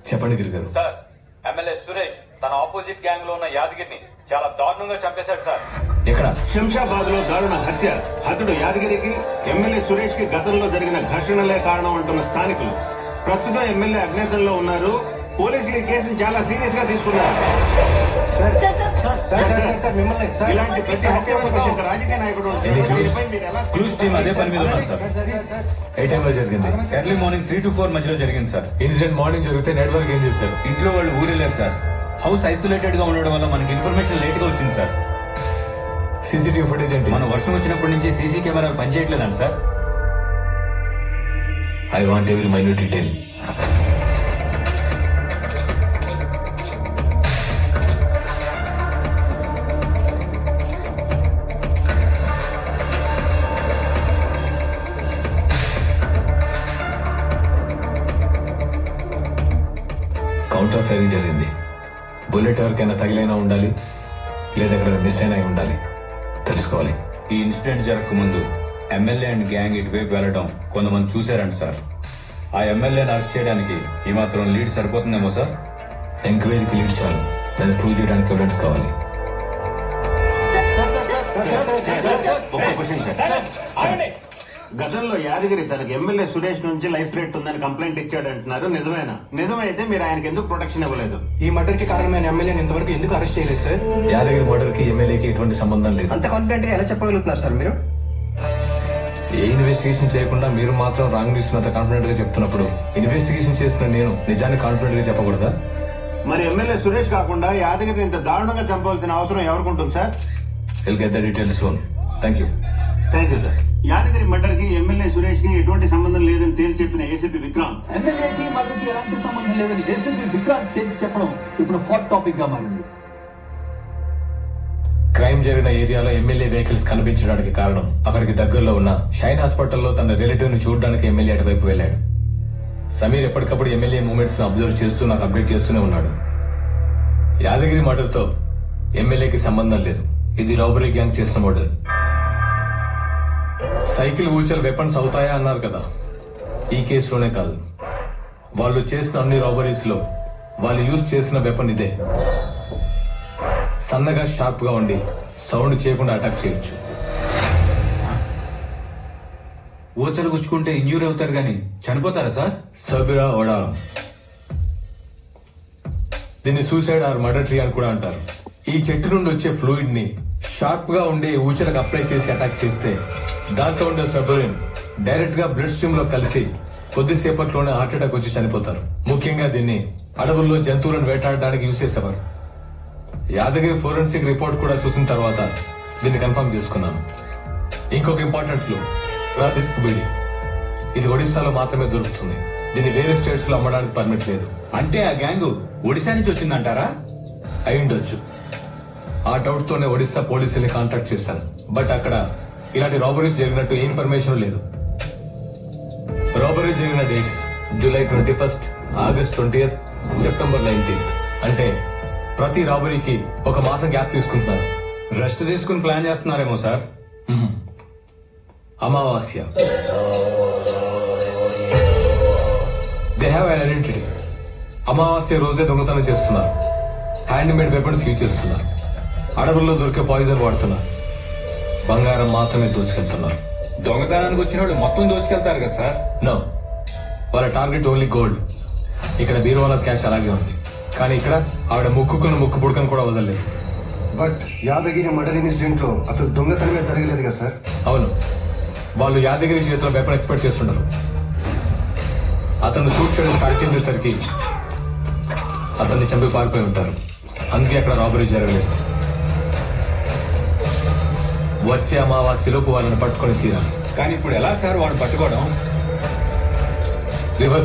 చెప్పండి గిరి గారు. Sir, MLA Suresh తన ఆపోజిట్ గ్యాంగ్ లో ఉన్న యాదగిరిని చాలా దారుణంగా చంపేశాడు సార్. ఎక్కడ? శంషాబాద్ లో దారుణ హత్య. హతుడు యాదగిరికి, ఎమ్మెల్యే సురేష్ కి గతంలో జరిగిన ఘర్షణలే కారణం అంటున్న స్థానికులు. ప్రస్తుతం ఎమ్మెల్యే అజ్ఞాతంలో ఉన్నారు. పోలీసులు ఈ కేసును చాలా సీరియస్ గా తీసుకున్నారు. ఇలాంటి ప్రతి హత్య వెనుక ఒక రాజకీయ నాయకుడు ఉంటాడు. దీనిపై మీరు ఎలా క్రూజ్ టీమ్ అదే పని మీద ఉన్నారు సార్. ఏ టైంలో జరిగింది? ఎర్లీ మార్నింగ్ 3 to 4 మధ్యలో జరిగింది సార్. ఇన్సిడెంట్ మార్నింగ్ జరిగితే నెట్వర్క్ ఏం చేశారు? ఇంట్లో వాళ్ళు ఊరెళ్ళారు సార్. హౌస్ ఐసోలేటెడ్ గా ఉండడం వల్ల మనకి ఇన్ఫర్మేషన్ లేట్ గా వచ్చింది సార్. సీసీటీవీ ఫుటేజ్ ఏంటి? మన వర్షం వచ్చినప్పటి నుంచి సీసీ కెమెరాలు పనిచేయట్లేదండి sir. I want every minute detail. Counter firing జరిగింది. బుల్లెట్ ఎవరికైనా తగిలైనా ఉండాలి, లేదా ఎక్కడైనా మిస్ అయినా ఉండాలి. తెలుసుకోవాలి. ఈ ఇన్సిడెంట్ జరగక ముందు ఎమ్మెల్యే అండ్ గ్యాంగ్ ఇటువైపు వెళ్లడం కొంతమంది చూశారంట సార్. ఆ ఎమ్మెల్యేని అరెస్ట్ చేయడానికి ఈ మాత్రం లీడ్ సరిపోతుందేమో సార్. ఎంక్వైరీకి లీడ్ చాలు, దాన్ని ప్రూవ్ చేయడానికి ఎవిడెన్స్ కావాలి. ఒక క్వశ్చన్ సార్. గతంలో యాదగిరి తనకు ఎమ్మెల్యే సురేష్ నుంచి లైఫ్ థ్రెట్ ఉందని కంప్లైంట్ ఇచ్చాడంటున్నారు. నిజమేనా? నిజమైతే మీరు ఆయనకి ఎందుకు ప్రొటెక్షన్ ఇవ్వలేదు? ఈ మర్డర్ కి కారణమైన ఎమ్మెల్యేని ఇంతవరకు ఎందుకు అరెస్ట్ చేయలేదు సార్? యాదగిరి మర్డర్ కి ఎమ్మెల్యేకి ఎటువంటి సంబంధం లేదు. అంత కాన్ఫిడెంట్ గా ఎలా చెప్పగలుగుతున్నారు సార్ మీరు? ఏ ఇన్వెస్టిగేషన్ చేయకుండా మీరు మాత్రం రాంగ్ న్యూస్ అంత కాన్ఫిడెంట్ గా చెప్తున్నప్పుడు ఇన్వెస్టిగేషన్ చేసిన నేను నిజాన్ని కాన్ఫిడెంట్ గా చెప్పకూడదా? మరి ఎమ్మెల్యే సురేష్ కాకుండా యాదగిరిని ఇంత దారుణంగా చంపవలసిన అవసరం ఎవరికి ఉంటుంది sir? Will get the details soon. Thank you. Thank you sir. Yadagiri murder కి ఎమ్మెల్యే సురేష్ కి ఎటువంటి సంబంధం లేదని తేల్చి చెప్పిన ఏసీపీ విక్రాంత్, ఎమ్మెల్యేకి మద్దతు ఎలాంటి సంబంధం లేదని ఏసీపీ విక్రాంత్ తేల్చి చెప్పడం ఇప్పుడు హాట్ టాపిక్ గా మారింది. క్రైమ్ జరిగిన ఏరియాలో ఎమ్మెల్యే వెహికల్స్ కనిపించడానికి కారణం అక్కడికి దగ్గరలో ఉన్న షైన్ హాస్పిటల్లో తన రిలేటివ్ ని చూడడానికి ఎమ్మెల్యే అటువైపు వెళ్లాడు. సమీర్ ఎప్పటికప్పుడు ఎమ్మెల్యే మూవ్మెంట్స్ అబ్జర్వ్ చేస్తూ నాకు అప్డేట్ చేస్తూనే ఉన్నాడు. యాదగిరి మర్డర్ తో ఎమ్మెల్యేకి సంబంధం లేదు. ఇది రాబరీ గ్యాంగ్ చేసిన మర్డర్. సైకిల్ ఊచలు వెపన్స్ అవుతాయా అన్నారు కదా. ఈ కేసులోనే కాదు, వాళ్ళు చేసిన అన్ని రాబరీస్ లో వాళ్ళు యూజ్ చేసిన వెపన్ ఇదే. సన్నగా షార్ప్ గా ఉండి సౌండ్ చేయకుండా అటాక్ చేయొచ్చు. ఊచలు గుచ్చుకుంటే ఇంజూరీ అవుతారు గాని చనిపోతారా సార్? సబిరా ఓడారం. దీన్ని సూసైడ్ ఆర్ మర్డర్ ట్రీ అని కూడా అంటారు. ఈ చెట్టు నుండి వచ్చే ఫ్లూయిడ్ ని షార్ప్ గా ఉండే ఊచలకు అప్లై చేసి అటాక్ చేస్తే దాంట్లో ఉండే సబరిన్ డైరెక్ట్ గా బ్లడ్ స్ట్రీమ్ లో కలిసి కొద్దిసేపట్లోనే హార్ట్ అటాక్ వచ్చి చనిపోతారు. ముఖ్యంగా దీన్ని అడవుల్లో జంతువులను వేటాడడానికి యూజ్ చేసేవారు. యాదగిరి ఫోరెన్సిక్ రిపోర్ట్ కూడా చూసిన తర్వాత దీన్ని కన్ఫర్మ్ చేసుకున్నాను. ఇంకొక ఇంపార్టెంట్ క్లూ, రాధిస్క్ బీడి. ఇది ఒడిశాలో మాత్రమే దొరుకుతుంది. దీన్ని వేరే స్టేట్స్ లో అమ్మడానికి పర్మిట్ లేదు. అంటే ఆ గ్యాంగ్ ఒడిశా నుంచి వచ్చిందంటారా? అయి ఉండొచ్చు. ఆ డౌట్ తోనే ఒడిశా పోలీసుల్ని కాంటాక్ట్ చేశాను. బట్ అక్కడ ఇలాంటి రాబరీస్ జరిగినట్టు ఏ ఇన్ఫర్మేషన్ లేదు. రాబరీ జరిగిన డేట్స్ జూలై 21, ఆగస్ట్ 20, సెప్టెంబర్ 19. అంటే ప్రతి రాబరీకి ఒక మాసం గ్యాప్ తీసుకుంటున్నారు. రెస్ట్ తీసుకుని ప్లాన్ చేస్తున్నారేమో సార్. అమావాస్య. They have an identity. అమావాస్య రోజే దొంగతనం చేస్తున్నారు. హ్యాండ్ మేడ్ వెపన్స్ యూజ్ చేస్తున్నారు. అడవుల్లో దొరికే పాయిజన్ వాడుతున్నారు. బంగారం మాత్రమే దోచుకెళ్తున్నారు. దొంగతనానికి వచ్చిన వాళ్ళు మొత్తం దోచుకెళ్తారు కదా సార్? నో, వాళ్ళ టార్గెట్ ఓన్లీ గోల్డ్. ఇక్కడ బీరువాల క్యాష్ అలాగే ఉంది. కానీ ఇక్కడ ఆవిడ ముక్కుకున్న ముక్కు పుడకను కూడా వదలలేదు. బట్ యాదగిరి మర్డర్ ఇన్సిడెంట్ లో అసలు దొంగతనమే జరగలేదు కదా సార్? అవును, వాళ్ళు యాదగిరి చేతిలో వెపన్ ఎక్స్పెక్ట్ చేస్తున్నారు. అతను షూట్ చేయడం స్టార్ట్ చేసేసరికి అతన్ని చంపి పారిపోయి ఉంటారు. అందుకే అక్కడ రాబరీ జరగలేదు. వచ్చే అమావాస్యలోపు వాళ్ళని పట్టుకొని తీరాలి. కానీ ఇప్పుడు ఎలా సార్ వాడిని పట్టుకోవడం? రివర్స్